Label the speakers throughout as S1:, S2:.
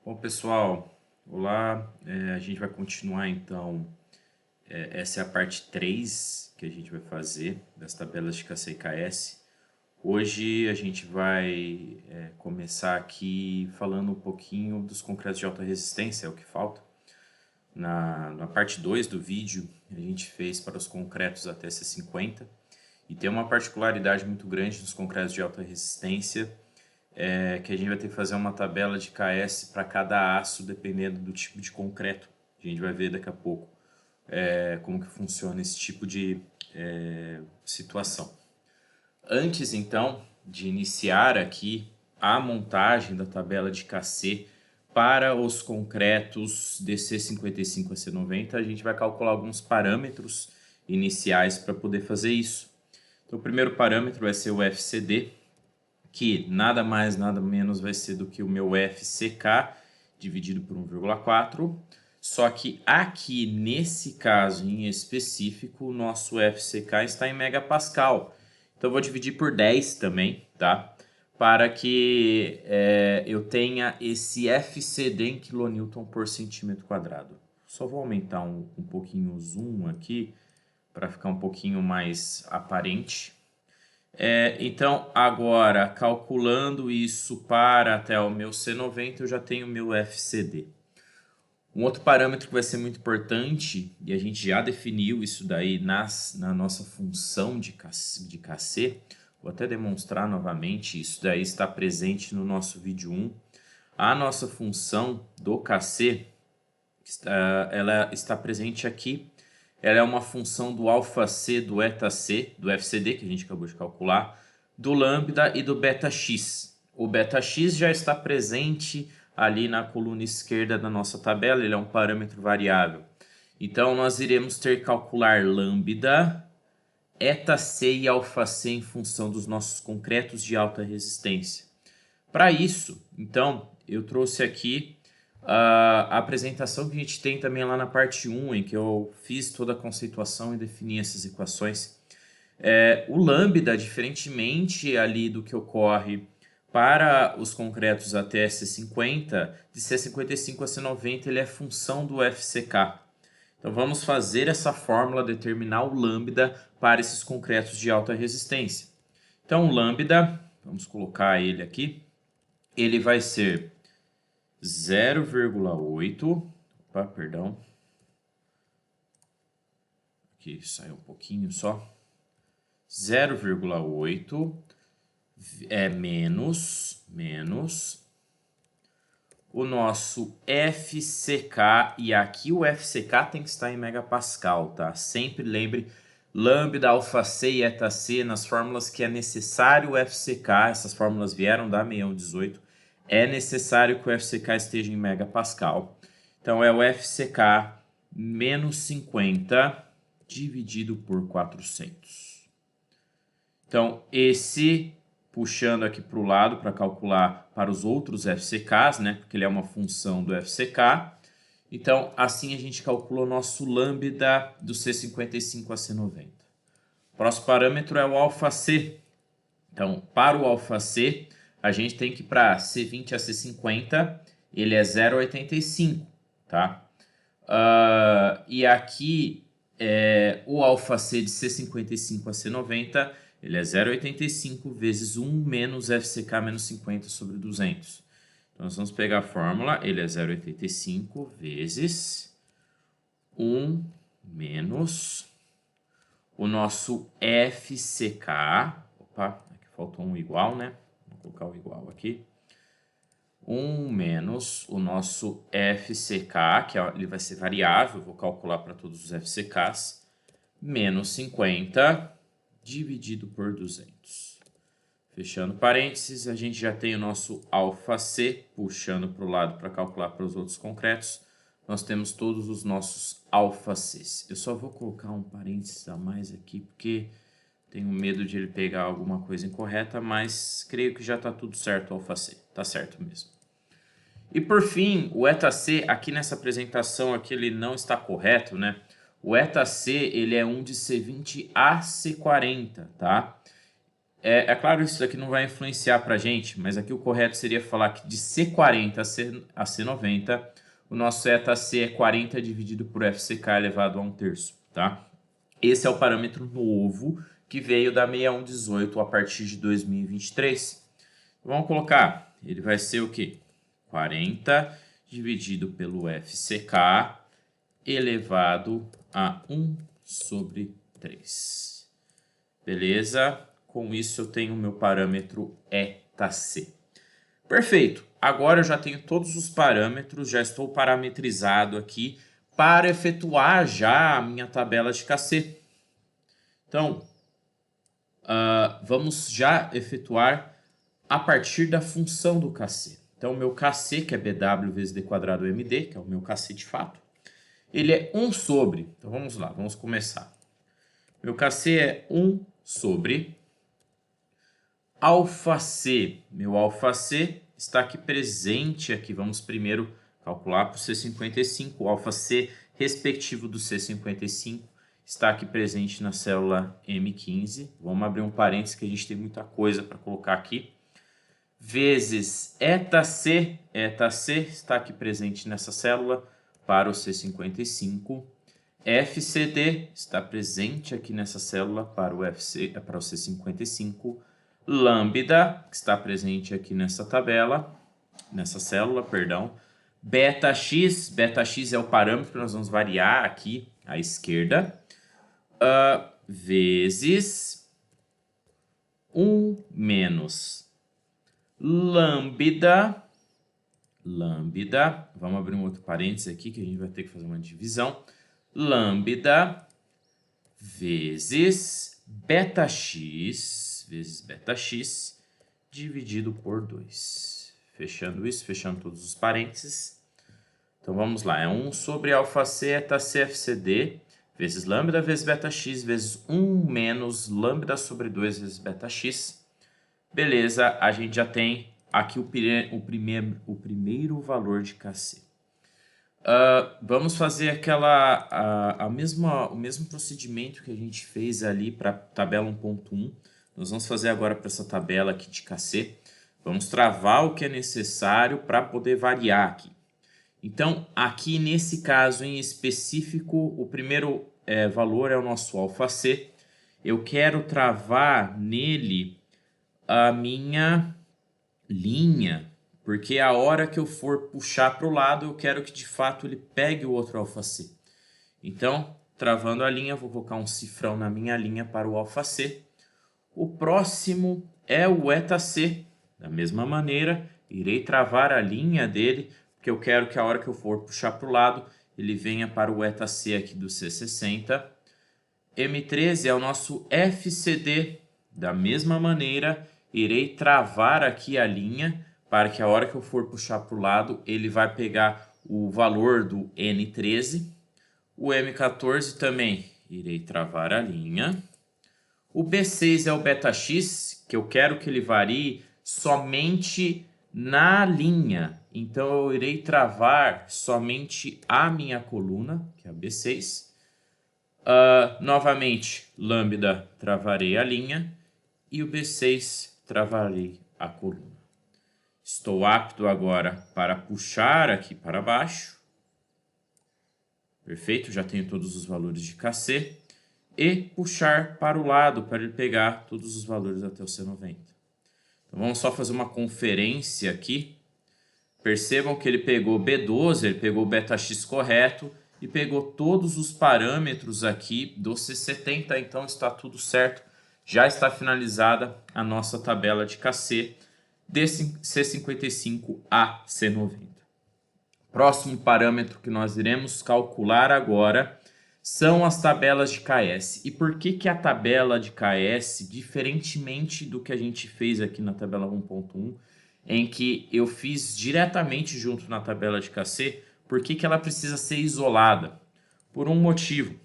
S1: Bom, pessoal, olá. A gente vai continuar então. Essa é a parte 3 que a gente vai fazer das tabelas de KC e KS. Hoje a gente vai começar aqui falando um pouquinho dos concretos de alta resistência, é o que falta. Na parte 2 do vídeo, a gente fez para os concretos até C50 e tem uma particularidade muito grande dos concretos de alta resistência, que a gente vai ter que fazer uma tabela de KS para cada aço, dependendo do tipo de concreto. A gente vai ver daqui a pouco como que funciona esse tipo de situação. Antes, então, de iniciar aqui a montagem da tabela de KC para os concretos de C55 a C90, a gente vai calcular alguns parâmetros iniciais para poder fazer isso. Então, o primeiro parâmetro vai ser o FCD, que nada mais, nada menos vai ser do que o meu FCK dividido por 1,4. Só que aqui, nesse caso em específico, o nosso FCK está em megapascal. Então, eu vou dividir por 10 também, tá? Para que eu tenha esse FCD em kN por centímetro quadrado. Só vou aumentar um pouquinho o zoom aqui, para ficar um pouquinho mais aparente. Então, agora, calculando isso para até o meu C90, eu já tenho o meu FCD. Um outro parâmetro que vai ser muito importante, e a gente já definiu isso daí na nossa função de KC, vou até demonstrar novamente, isso daí está presente no nosso vídeo 1. A nossa função do KC, ela está presente aqui. Ela é uma função do αc, do êta-c, do FCD, que a gente acabou de calcular, do lambda e do beta-x. O beta-x já está presente ali na coluna esquerda da nossa tabela, ele é um parâmetro variável. Então, nós iremos ter que calcular lambda, êta-c e alfa-c em função dos nossos concretos de alta resistência. Para isso, então, eu trouxe aqui a apresentação que a gente tem também lá na parte 1, em que eu fiz toda a conceituação e defini essas equações. O lambda, diferentemente ali do que ocorre para os concretos até C50, de C55 a C90, ele é função do FCK. Então vamos fazer essa fórmula, determinar o lambda para esses concretos de alta resistência. Então o lambda, vamos colocar ele aqui, ele vai ser 0,8, perdão, aqui saiu um pouquinho só, 0,8 menos o nosso FCK, e aqui o FCK tem que estar em megapascal, tá? Sempre lembre lambda, alfa-c e êta-c nas fórmulas que é necessário o FCK, essas fórmulas vieram da 6118, é necessário que o FCK esteja em megapascal. Então é o FCK menos 50 dividido por 400. Então esse, puxando aqui para o lado para calcular para os outros FCKs, né? Porque ele é uma função do FCK. Então, assim a gente calcula o nosso lambda do C55 a C90. O próximo parâmetro é o alfa-c. Então, para o alfa-c, a gente tem que ir para C20 a C50, ele é 0,85, tá? E aqui, o alfa-c de C55 a C90, ele é 0,85 vezes 1 menos FCK menos 50 sobre 200. Então, nós vamos pegar a fórmula, ele é 0,85 vezes 1 menos o nosso FCK. Opa, aqui faltou um igual, né? Vou colocar o igual aqui. 1 menos o nosso FCK, que ele vai ser variável, vou calcular para todos os FCKs, menos 50 dividido por 200. Fechando parênteses, a gente já tem o nosso alfa-c, puxando para o lado para calcular para os outros concretos. Nós temos todos os nossos alfa-cs. Eu só vou colocar um parênteses a mais aqui, porque tenho medo de ele pegar alguma coisa incorreta, mas creio que já está tudo certo o alfa-c. Está certo mesmo. E por fim, o êta-c, aqui nessa apresentação aqui ele não está correto, né? O êta-c, ele é um de C20 a C40, tá? É claro, isso daqui não vai influenciar para a gente, mas aqui o correto seria falar que de C40 a C90, o nosso ΔC é 40 dividido por FCK elevado a 1/3, tá? Esse é o parâmetro novo que veio da 6118 a partir de 2023. Vamos colocar, ele vai ser o quê? 40 dividido pelo FCK elevado a 1/3. Beleza? Com isso eu tenho o meu parâmetro ΔC. Perfeito. Agora eu já tenho todos os parâmetros, já estou parametrizado aqui para efetuar já a minha tabela de KC. Então, vamos já efetuar a partir da função do KC. Então, o meu KC, que é BW vezes D quadrado MD, que é o meu KC de fato, ele é 1 sobre... Então, vamos lá, vamos começar. Meu KC é 1 sobre alfa C. Meu alfa C está aqui presente aqui. Vamos primeiro calcular para o C55. O alfa C respectivo do C55 está aqui presente na célula M15. Vamos abrir um parênteses que a gente tem muita coisa para colocar aqui. Vezes ΔC. ΔC está aqui presente nessa célula para o C55. FCD está presente aqui nessa célula para o C55. Lambda, que está presente aqui nessa célula, perdão. Beta-x é o parâmetro que nós vamos variar aqui à esquerda, vezes 1 menos lambda, vamos abrir um outro parênteses aqui que a gente vai ter que fazer uma divisão, lambda vezes beta-x dividido por 2. Fechando isso, fechando todos os parênteses. Então vamos lá, é 1 sobre alfa C ΔC FCD vezes lambda vezes beta-x vezes 1 menos lambda sobre 2 vezes beta-x. Beleza, a gente já tem aqui o primeiro valor de KC. Vamos fazer o mesmo procedimento que a gente fez ali para a tabela 1.1. Nós vamos fazer agora para essa tabela aqui de KC. Vamos travar o que é necessário para poder variar aqui. Então, aqui nesse caso em específico, o primeiro valor é o nosso alfa C. Eu quero travar nele a minha linha, porque a hora que eu for puxar para o lado, eu quero que de fato ele pegue o outro alfa C. Então, travando a linha, vou colocar um cifrão na minha linha para o alfa C. O próximo é o ΔC. Da mesma maneira, irei travar a linha dele, porque eu quero que a hora que eu for puxar para o lado, ele venha para o ΔC aqui do C60. M13 é o nosso FCD. Da mesma maneira, irei travar aqui a linha, para que a hora que eu for puxar para o lado, ele vai pegar o valor do N13. O M14 também irei travar a linha. O B6 é o beta-x, que eu quero que ele varie somente na linha. Então, eu irei travar somente a minha coluna, que é a B6. Novamente, lambda, travarei a linha. E o B6, travarei a coluna. Estou apto agora para puxar aqui para baixo. Perfeito, já tenho todos os valores de KC. E puxar para o lado para ele pegar todos os valores até o C90. Então vamos só fazer uma conferência aqui. Percebam que ele pegou B12, ele pegou o beta-x correto e pegou todos os parâmetros aqui do C70, então está tudo certo. Já está finalizada a nossa tabela de KC de C55 a C90. Próximo parâmetro que nós iremos calcular agora são as tabelas de KS. E por que a tabela de KS, diferentemente do que a gente fez aqui na tabela 1.1, em que eu fiz diretamente junto na tabela de KC, por que ela precisa ser isolada? Por um motivo.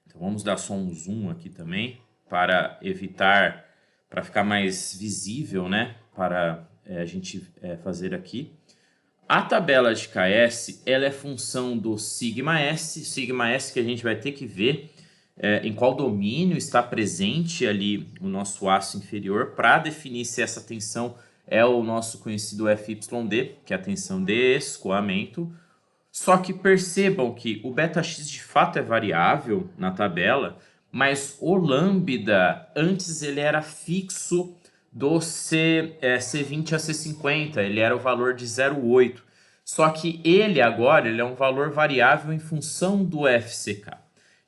S1: Então vamos dar só um zoom aqui também, para evitar, para ficar mais visível, né? Para a gente fazer aqui. A tabela de KS, ela é função do sigma S que a gente vai ter que ver em qual domínio está presente ali o nosso aço inferior para definir se essa tensão é o nosso conhecido FYD, que é a tensão de escoamento. Só que percebam que o βx de fato é variável na tabela, mas o lambda antes ele era fixo do C20 a C50, ele era o valor de 0,8. Só que ele agora ele é um valor variável em função do FCK.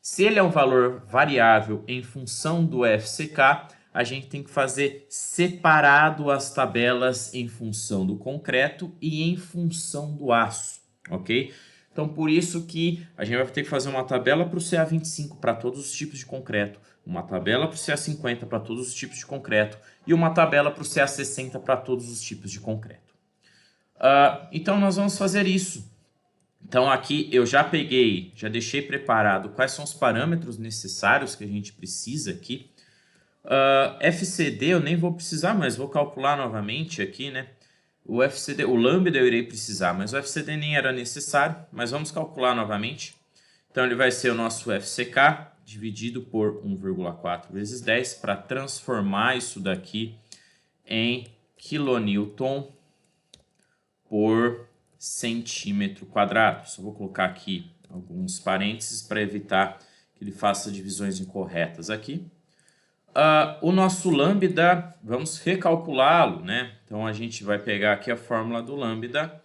S1: Se ele é um valor variável em função do FCK, a gente tem que fazer separado as tabelas em função do concreto e em função do aço, ok? Então, por isso que a gente vai ter que fazer uma tabela para o CA25 para todos os tipos de concreto, uma tabela para o CA50 para todos os tipos de concreto e uma tabela para o CA60 para todos os tipos de concreto. Então, nós vamos fazer isso. Então, aqui eu já peguei, já deixei preparado quais são os parâmetros necessários que a gente precisa aqui. FCD eu nem vou precisar, mas vou calcular novamente aqui, né? O FCD, o lambda eu irei precisar, mas o FCD nem era necessário, mas vamos calcular novamente. Então, ele vai ser o nosso FCK dividido por 1,4 vezes 10 para transformar isso daqui em quilonewton por centímetro quadrado. Só vou colocar aqui alguns parênteses para evitar que ele faça divisões incorretas aqui. O nosso lambda, vamos recalculá-lo, né? Então, a gente vai pegar aqui a fórmula do lambda.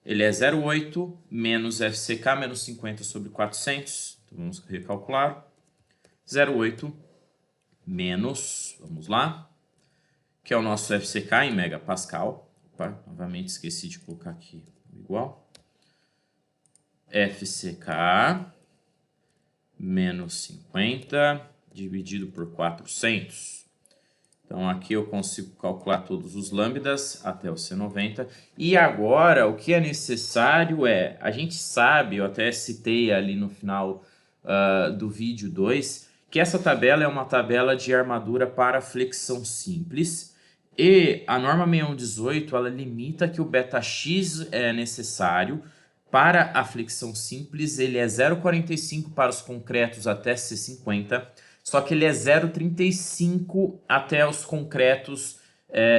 S1: Ele é 0,8 menos FCK menos 50 sobre 400. Então, vamos recalcular. 0,8 menos, vamos lá, que é o nosso FCK em megapascal. Opa, novamente esqueci de colocar aqui igual. FCK menos 50 dividido por 400. Então, aqui eu consigo calcular todos os lambdas até o C90. E agora, o que é necessário é... A gente sabe, eu até citei ali no final do vídeo 2, que essa tabela é uma tabela de armadura para flexão simples. E a norma 6118, ela limita que o βx é necessário para a flexão simples. Ele é 0,45 para os concretos até C50. Só que ele é 0,35 até os concretos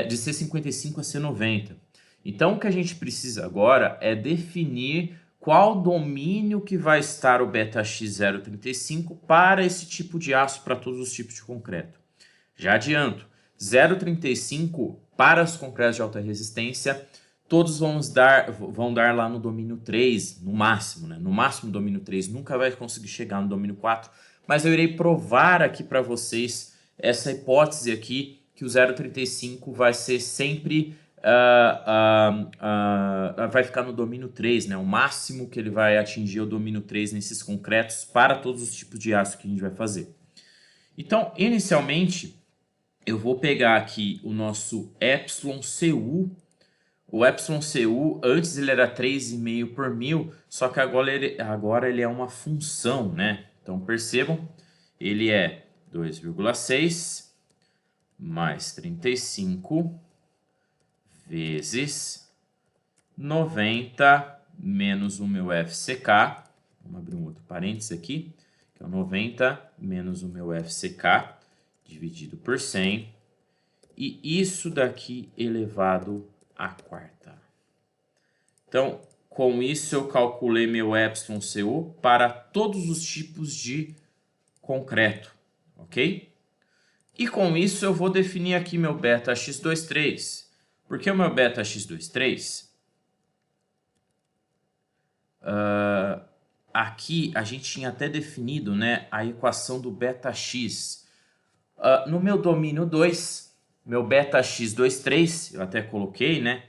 S1: de C55 a C90. Então, o que a gente precisa agora é definir qual domínio que vai estar o βx 0,35 para esse tipo de aço, para todos os tipos de concreto. Já adianto, 0,35 para os concretos de alta resistência, todos vão dar lá no domínio 3, no máximo, né? No máximo domínio 3, nunca vai conseguir chegar no domínio 4, mas eu irei provar aqui para vocês essa hipótese aqui, que o 0,35 vai ser sempre, vai ficar no domínio 3, né? O máximo que ele vai atingir é o domínio 3 nesses concretos para todos os tipos de aço que a gente vai fazer. Então, inicialmente, eu vou pegar aqui o nosso EPSILON-CU. O EPSILON-CU, antes ele era 3,5 por mil, só que agora ele é uma função, né? Então, percebam, ele é 2,6 mais 35 vezes 90 menos o meu FCK. Vamos abrir um outro parênteses aqui, que é o 90 menos o meu FCK dividido por 100. E isso daqui elevado à quarta. Então, com isso eu calculei meu EPSILON-CU para todos os tipos de concreto, ok? E com isso eu vou definir aqui meu βx23. Por que o meu βx23? Aqui a gente tinha até definido, né, a equação do βx. No meu domínio 2, meu βx23, eu até coloquei, né,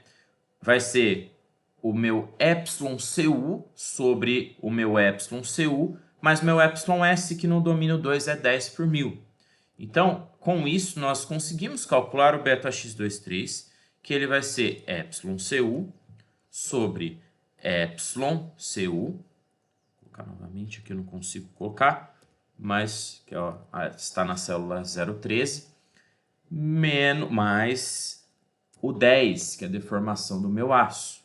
S1: vai ser o meu EPSILON-CU sobre o meu EPSILON-CU, mais meu EPSILON-S, que no domínio 2 é 10 por mil. Então, com isso, nós conseguimos calcular o βx23, que ele vai ser EPSILON-CU sobre EPSILON-CU. Vou colocar novamente, aqui eu não consigo colocar, mas que, ó, está na célula 013, mais o 10, que é a deformação do meu aço.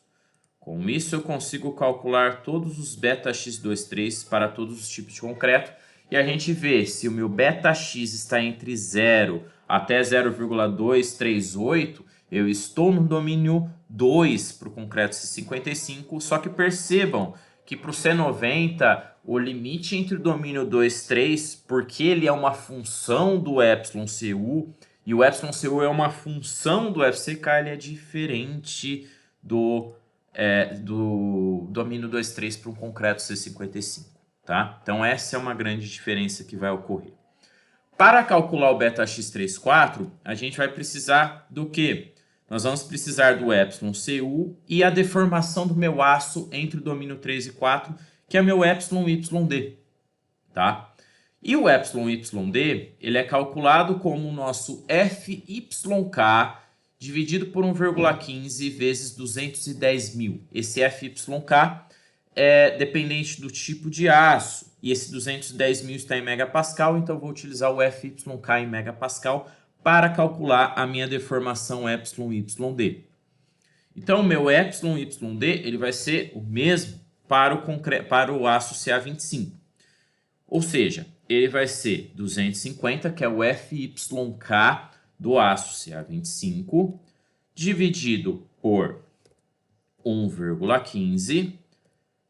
S1: Com isso, eu consigo calcular todos os βx23 para todos os tipos de concreto. e a gente vê se o meu beta-x está entre 0 até 0,238, eu estou no domínio 2 para o concreto C55, só que percebam que para o C90, o limite entre o domínio 2 e 3, porque ele é uma função do εCu, e o εCu é uma função do FCK, ele é diferente do domínio 2, 3 para um concreto C55. Tá? Então essa é uma grande diferença que vai ocorrer. Para calcular o beta-x34, a gente vai precisar do quê? Nós vamos precisar do εCu e a deformação do meu aço entre o domínio 3 e 4, que é meu εyd. Tá? E o εyd, ele é calculado como o nosso FYK dividido por 1,15 vezes 210.000. Esse FYK é dependente do tipo de aço. E esse 210.000 está em megapascal, então eu vou utilizar o FYK em megapascal para calcular a minha deformação εyd. Então, o meu εyd ele vai ser o mesmo para o aço Ca25. Ou seja, ele vai ser 250, que é o FYK do aço Ca25, dividido por 1,15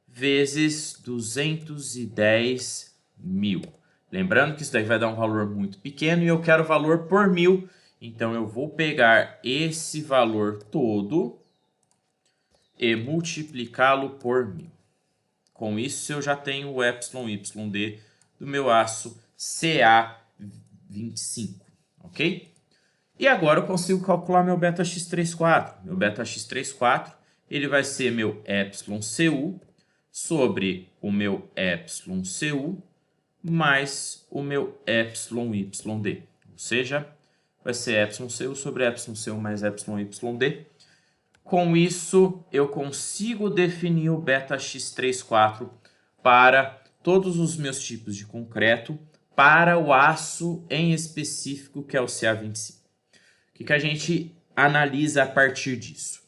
S1: vezes 210.000. Lembrando que isso daí vai dar um valor muito pequeno e eu quero valor por 1.000. Então, eu vou pegar esse valor todo e multiplicá-lo por 1.000. Com isso, eu já tenho o εyd do meu aço Ca25, ok? E agora eu consigo calcular meu beta-x34. Meu beta-x34 ele vai ser meu εcu sobre o meu εcu mais o meu εyd. Ou seja, vai ser εcu sobre εcu mais εyd. Com isso, eu consigo definir o beta-x34 para todos os meus tipos de concreto, para o aço em específico, que é o Ca25. O que a gente analisa a partir disso?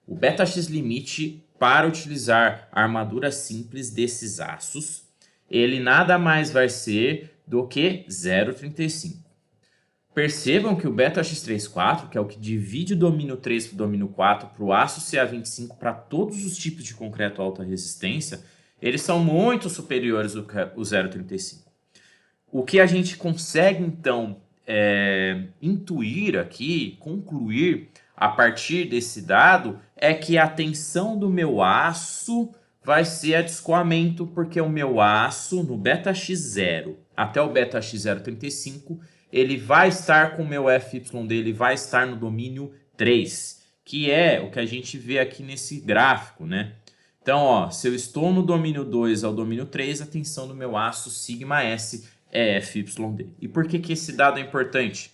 S1: O beta-x limite para utilizar a armadura simples desses aços, ele nada mais vai ser do que 0,35. Percebam que o beta-x34, que é o que divide o domínio 3 para o domínio 4 para o aço Ca25 para todos os tipos de concreto alta resistência, eles são muito superiores ao 0,35. O que a gente consegue, então, intuir aqui, concluir a partir desse dado, é que a tensão do meu aço vai ser a de escoamento, porque o meu aço no beta-x0 até o beta-x0,35, ele vai estar com o meu FYD, ele vai estar no domínio 3, que é o que a gente vê aqui nesse gráfico, né? Então, ó, se eu estou no domínio 2 ao domínio 3, a tensão do meu aço σS é FYD. E por que esse dado é importante?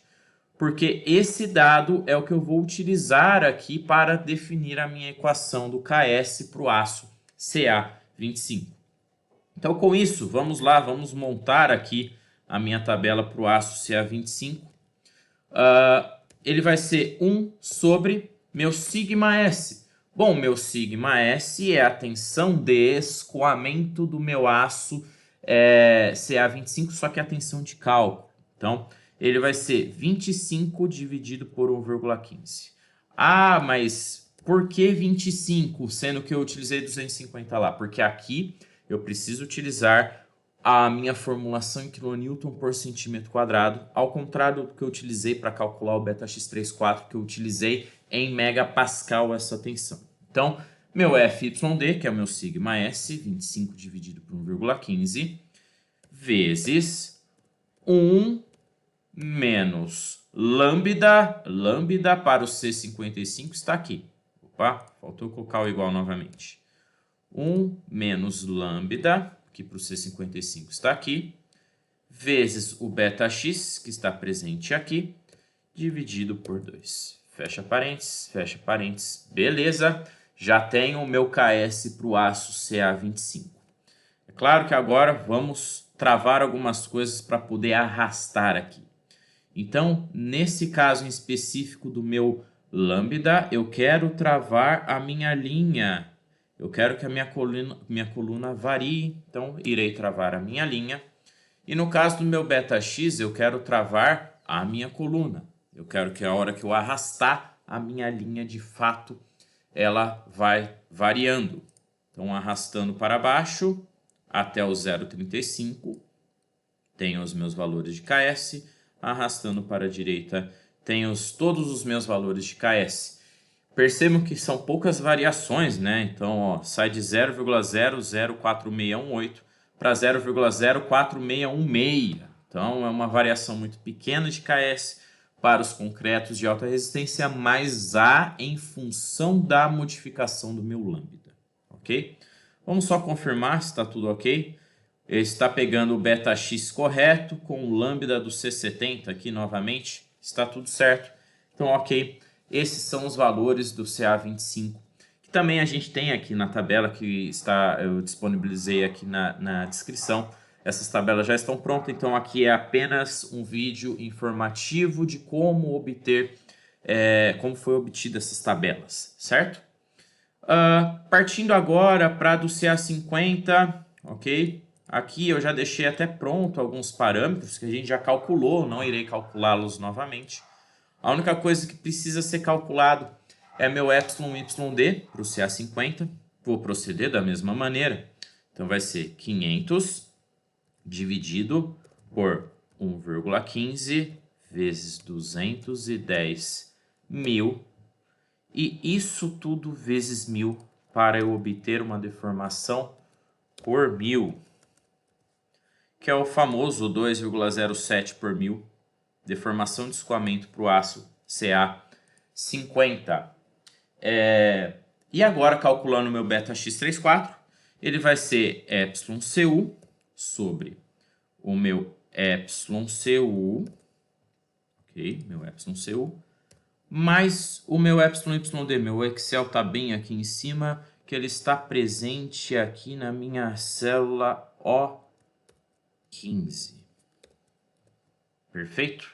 S1: Porque esse dado é o que eu vou utilizar aqui para definir a minha equação do KS para o aço Ca25. Então, com isso, vamos lá, vamos montar aqui a minha tabela para o aço Ca25. Ele vai ser 1 sobre meu σS. Bom, meu σS é a tensão de escoamento do meu aço Ca25, só que a tensão de cálculo. Então, ele vai ser 25 dividido por 1,15. Ah, mas por que 25, sendo que eu utilizei 250 lá? Porque aqui eu preciso utilizar a minha formulação em kN por centímetro quadrado, ao contrário do que eu utilizei para calcular o beta-x34, que eu utilizei em megapascal essa tensão. Então, meu FYD, que é o meu σS, 25 dividido por 1,15, vezes 1 menos lambda, lambda para o C55 está aqui. Opa, faltou colocar o igual novamente. 1 menos lambda, que para o C55 está aqui, vezes o beta-x, que está presente aqui, dividido por 2. Fecha parênteses, beleza. Já tenho o meu KS para o aço Ca25. É claro que agora vamos travar algumas coisas para poder arrastar aqui. Então, nesse caso em específico do meu lambda, eu quero travar a minha linha. Eu quero que a minha coluna varie, então irei travar a minha linha. E no caso do meu beta-x, eu quero travar a minha coluna. Eu quero que a hora que eu arrastar a minha linha, de fato, ela vai variando. Então, arrastando para baixo até o 0,35, tenho os meus valores de KS. Arrastando para a direita, tenho todos os meus valores de KS. Percebam que são poucas variações, né? Então, ó, sai de 0,004618 para 0,04616. Então, é uma variação muito pequena de KS para os concretos de alta resistência, mas há em função da modificação do meu lambda, ok? Vamos só confirmar se está tudo ok. Ele está pegando o beta-x correto com o lambda do C70 aqui novamente. Está tudo certo. Então, ok. Esses são os valores do CA25, que também a gente tem aqui na tabela que eu disponibilizei aqui na descrição. Essas tabelas já estão prontas, então aqui é apenas um vídeo informativo de como obter, como foi obtida essas tabelas, certo? Partindo agora para do CA50, ok? Aqui eu já deixei até pronto alguns parâmetros que a gente já calculou, não irei calculá-los novamente. A única coisa que precisa ser calculado é meu epsilon YD para o CA50. Vou proceder da mesma maneira. Então vai ser 500 dividido por 1,15 vezes 210.000. E isso tudo vezes 1.000 para eu obter uma deformação por 1.000, que é o famoso 2,07 por 1.000, deformação de escoamento para o aço CA50. E agora, calculando o meu beta-x34, ele vai ser εcu sobre o meu εcu, ok, meu εcu, mais o meu εyd. Meu Excel está bem aqui em cima, que ele está presente aqui na minha célula O15. Perfeito?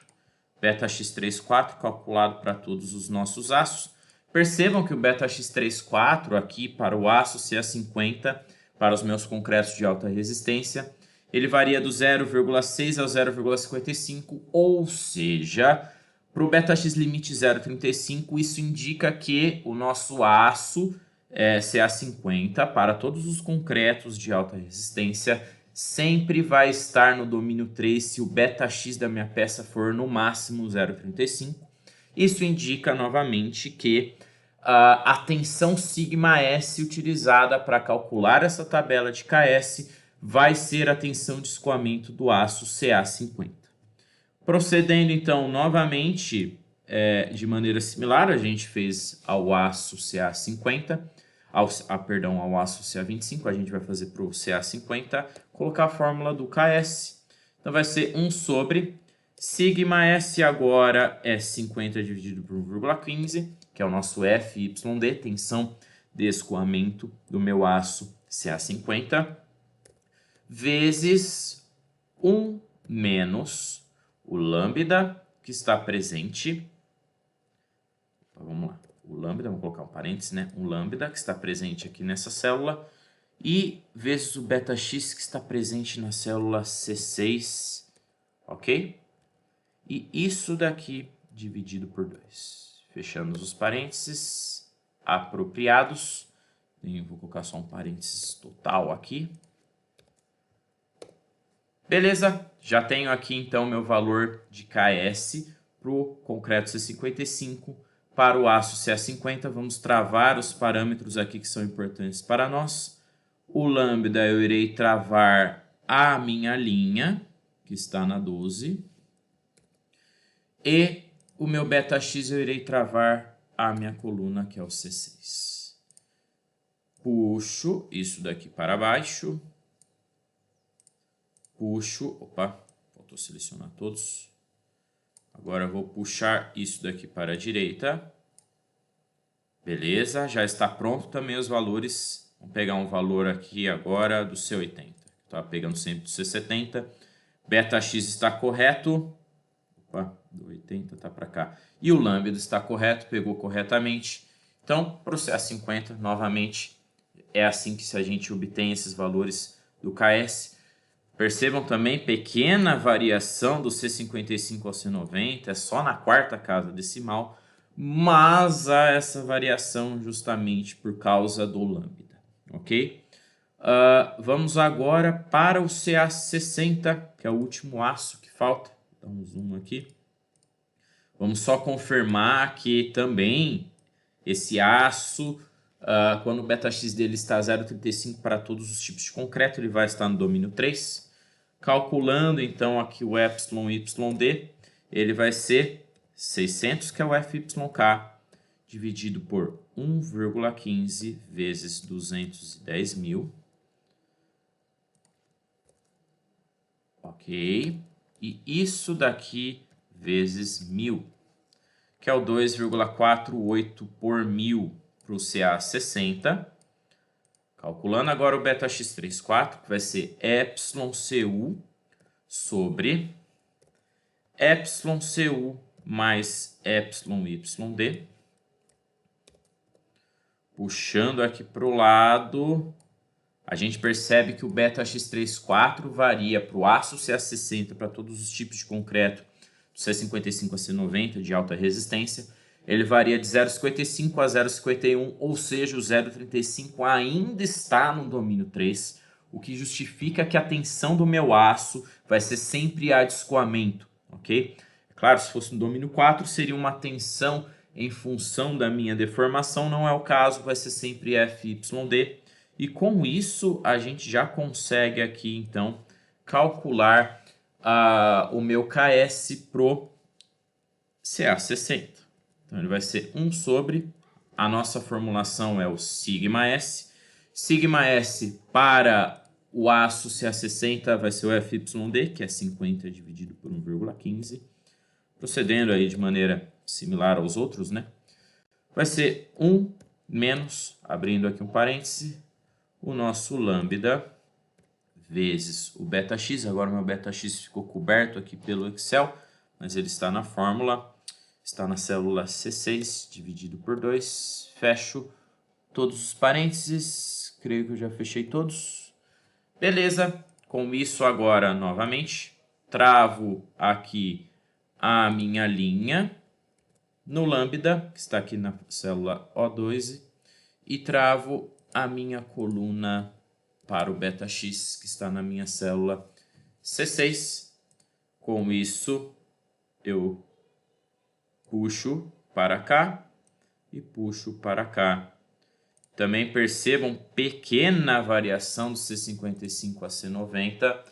S1: Beta-x34 calculado para todos os nossos aços. Percebam que o beta-x34 aqui para o aço CA50, para os meus concretos de alta resistência, ele varia do 0,6 ao 0,55, ou seja, para o beta-x limite 0,35, isso indica que o nosso aço CA50, para todos os concretos de alta resistência, sempre vai estar no domínio 3 se o beta-x da minha peça for no máximo 0,35. Isso indica novamente que a tensão σS utilizada para calcular essa tabela de KS vai ser a tensão de escoamento do aço CA50. Procedendo então novamente de maneira similar, a gente fez ao aço CA50, ao aço CA25, a gente vai fazer para o CA50, colocar a fórmula do KS. Então vai ser 1 sobre σS agora é 50 dividido por 1,15, que é o nosso FYD, tensão de escoamento do meu aço CA50, vezes 1 menos o lambda que está presente. Vamos lá. O lambda, vamos colocar um parênteses, né? Um lambda que está presente aqui nessa célula e vezes o beta-x que está presente na célula C6, ok? E isso daqui dividido por 2. Fechamos os parênteses apropriados. Eu vou colocar só um parênteses total aqui. Beleza, já tenho aqui então meu valor de KS para o concreto C55. Para o aço CA50, vamos travar os parâmetros aqui que são importantes para nós. O lambda eu irei travar a minha linha, que está na 12. E o meu beta-x eu irei travar a minha coluna, que é o C6. Puxo isso daqui para baixo. Puxo, opa, faltou selecionar todos. Agora eu vou puxar isso daqui para a direita. Beleza, já está pronto também os valores. Vamos pegar um valor aqui agora do C80. Estava pegando sempre do C70. Beta-x está correto. Opa, do 80 está para cá. E o lambda está correto, pegou corretamente. Então, para o CA50, novamente, é assim que a gente obtém esses valores do KS. Percebam também pequena variação do C55 ao C90, é só na quarta casa decimal, mas há essa variação justamente por causa do lambda, ok? Vamos agora para o CA60, que é o último aço que falta. Dá um zoom aqui. Vamos só confirmar que também esse aço, quando o beta-x dele está 0,35 para todos os tipos de concreto, ele vai estar no domínio 3. Calculando então aqui o epsilon-yd, ele vai ser 600, que é o FYK, dividido por 1,15 vezes 210.000. Ok? E isso daqui vezes 1.000, que é o 2,48 por 1.000 para o CA60. Calculando agora o beta-x34, que vai ser epsilon-cu sobre epsilon-cu mais epsilon-yd. Puxando aqui para o lado, a gente percebe que o beta-x34 varia para o aço CA60 para todos os tipos de concreto, do C55 a C90 de alta resistência. Ele varia de 0,55 a 0,51, ou seja, o 0,35 ainda está no domínio 3, o que justifica que a tensão do meu aço vai ser sempre a de escoamento, ok? É claro, se fosse no domínio 4, seria uma tensão em função da minha deformação, não é o caso, vai ser sempre FYD. E com isso, a gente já consegue aqui, então, calcular o meu KS pro CA60. Então, ele vai ser 1 sobre, a nossa formulação é o σS. ΣS para o aço CA60 vai ser o FYD, que é 50 dividido por 1,15. Procedendo aí de maneira similar aos outros, né? Vai ser 1 menos, abrindo aqui um parêntese, o nosso lambda vezes o beta-x. Agora o meu beta-x ficou coberto aqui pelo Excel, mas ele está na fórmula. Está na célula C6, dividido por 2. Fecho todos os parênteses. Creio que eu já fechei todos. Beleza. Com isso agora, novamente, travo aqui a minha linha no lambda, que está aqui na célula O2, e travo a minha coluna para o beta-x, que está na minha célula C6. Com isso, eu puxo para cá e puxo para cá. Também percebam pequena variação do C55 a C90,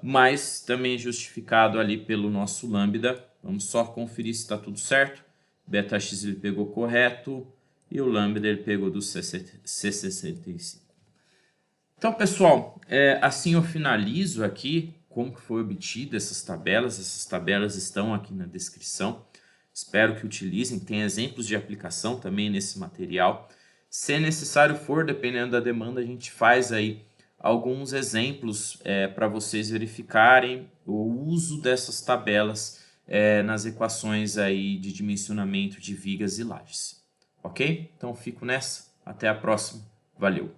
S1: mas também justificado ali pelo nosso lambda. Vamos só conferir se está tudo certo. Beta-x ele pegou correto e o lambda ele pegou do C65. Então, pessoal, assim eu finalizo aqui como que foi obtida essas tabelas. Essas tabelas estão aqui na descrição. Espero que utilizem. Tem exemplos de aplicação também nesse material. Se necessário for, dependendo da demanda, a gente faz aí alguns exemplos para vocês verificarem o uso dessas tabelas nas equações aí de dimensionamento de vigas e lajes. Ok? Então, fico nessa. Até a próxima. Valeu!